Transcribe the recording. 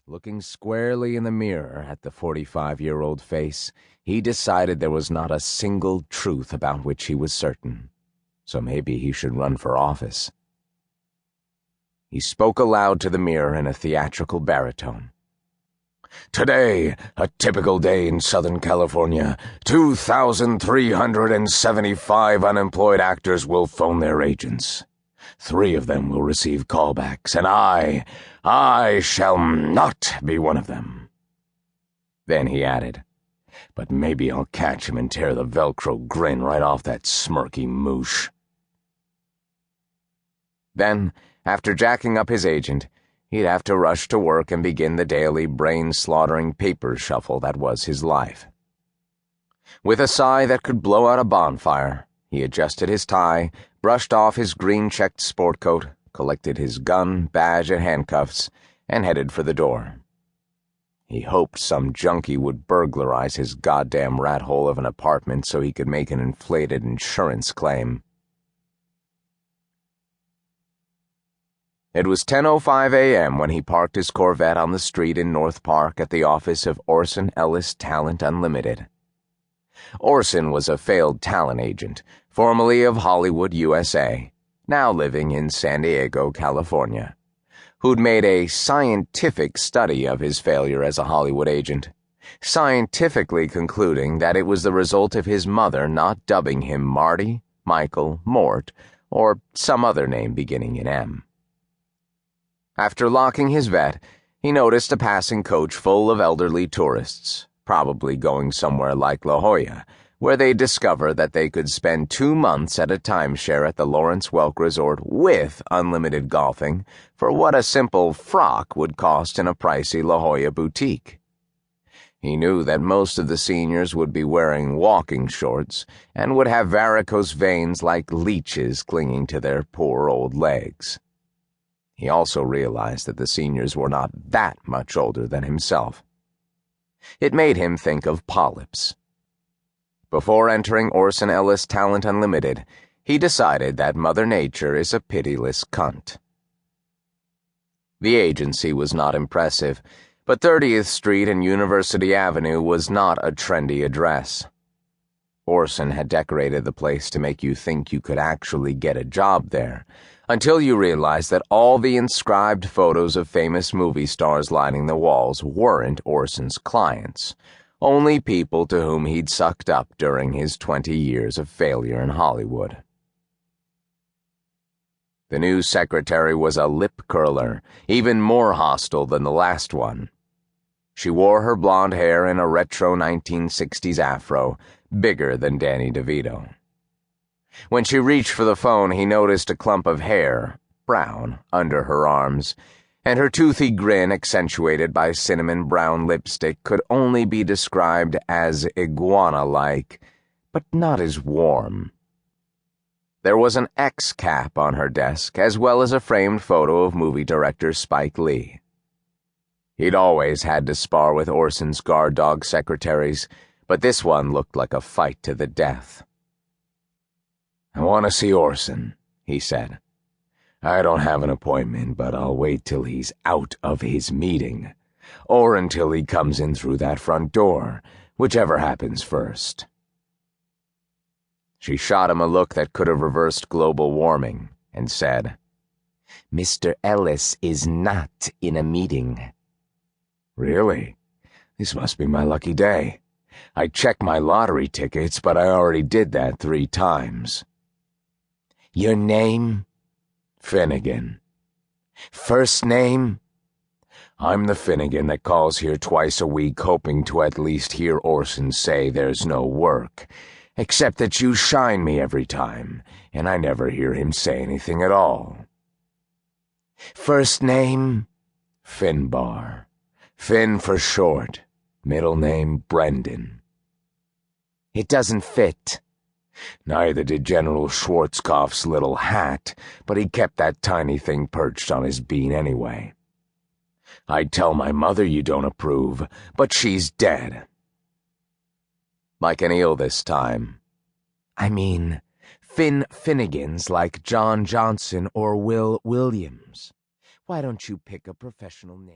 Looking squarely in the mirror at the 45-year-old face, he decided there was not a single truth about which he was certain, so maybe he should run for office. He spoke aloud to the mirror in a theatrical baritone. "Today, a typical day in Southern California. 2,375 unemployed actors will phone their agents. 3 of them will receive callbacks, and I shall not be one of them." Then he added, "But maybe I'll catch him and tear the Velcro grin right off that smirky moosh." Then, after jacking up his agent, he'd have to rush to work and begin the daily brain-slaughtering paper shuffle that was his life. With a sigh that could blow out a bonfire, he adjusted his tie, brushed off his green-checked sport coat, collected his gun, badge, and handcuffs, and headed for the door. He hoped some junkie would burglarize his goddamn rat hole of an apartment so he could make an inflated insurance claim. It was 10:05 a.m. when he parked his Corvette on the street in North Park at the office of Orson Ellis Talent Unlimited. Orson was a failed talent agent, formerly of Hollywood, USA, now living in San Diego, California, who'd made a scientific study of his failure as a Hollywood agent, scientifically concluding that it was the result of his mother not dubbing him Marty, Michael, Mort, or some other name beginning in M. After locking his vet, he noticed a passing coach full of elderly tourists, probably going somewhere like La Jolla, where they discovered that they could spend 2 months at a timeshare at the Lawrence Welk Resort with unlimited golfing for what a simple frock would cost in a pricey La Jolla boutique. He knew that most of the seniors would be wearing walking shorts and would have varicose veins like leeches clinging to their poor old legs. He also realized that the seniors were not that much older than himself. It made him think of polyps. Before entering Orson Ellis Talent Unlimited, he decided that Mother Nature is a pitiless cunt. The agency was not impressive, but 30th Street and University Avenue was not a trendy address. Orson had decorated the place to make you think you could actually get a job there, until you realized that all the inscribed photos of famous movie stars lining the walls weren't Orson's clients, only people to whom he'd sucked up during his 20 years of failure in Hollywood. The new secretary was a lip-curler, even more hostile than the last one. She wore her blonde hair in a retro 1960s afro, bigger than Danny DeVito. When she reached for the phone, he noticed a clump of hair, brown, under her arms, and her toothy grin, accentuated by cinnamon-brown lipstick, could only be described as iguana-like, but not as warm. There was an X cap on her desk, as well as a framed photo of movie director Spike Lee. He'd always had to spar with Orson's guard dog secretaries, but this one looked like a fight to the death. "I want to see Orson," he said. "I don't have an appointment, but I'll wait till he's out of his meeting, or until he comes in through that front door, whichever happens first." She shot him a look that could have reversed global warming and said, "Mr. Ellis is not in a meeting." "Really? This must be my lucky day. I checked my lottery tickets, but I already did that 3 times. "Your name?" "Finnegan." "First name?" "I'm the Finnegan that calls here twice a week hoping to at least hear Orson say there's no work, except that you shine me every time, and I never hear him say anything at all." "First name?" "Finbar. Finn for short. Middle name Brendan." "It doesn't fit." "Neither did General Schwarzkopf's little hat, but he kept that tiny thing perched on his bean anyway. I'd tell my mother you don't approve, but she's dead." Like an eel this time. "I mean, Finnegan's like John Johnson or Will Williams. Why don't you pick a professional name?"